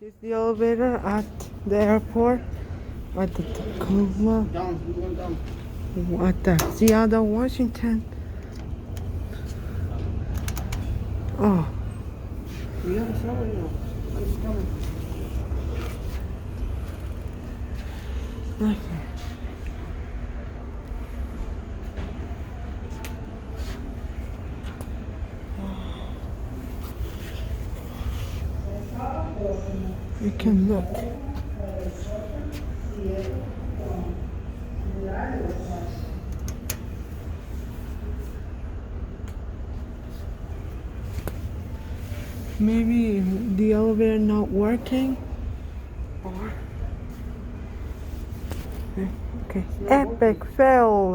Here's the elevator at the airport. At the Tacoma. Down, we're going down. At the Seattle, Washington. Oh. We have a shower now. It's coming. Okay. You can look. Maybe the elevator not working, or okay, epic fail.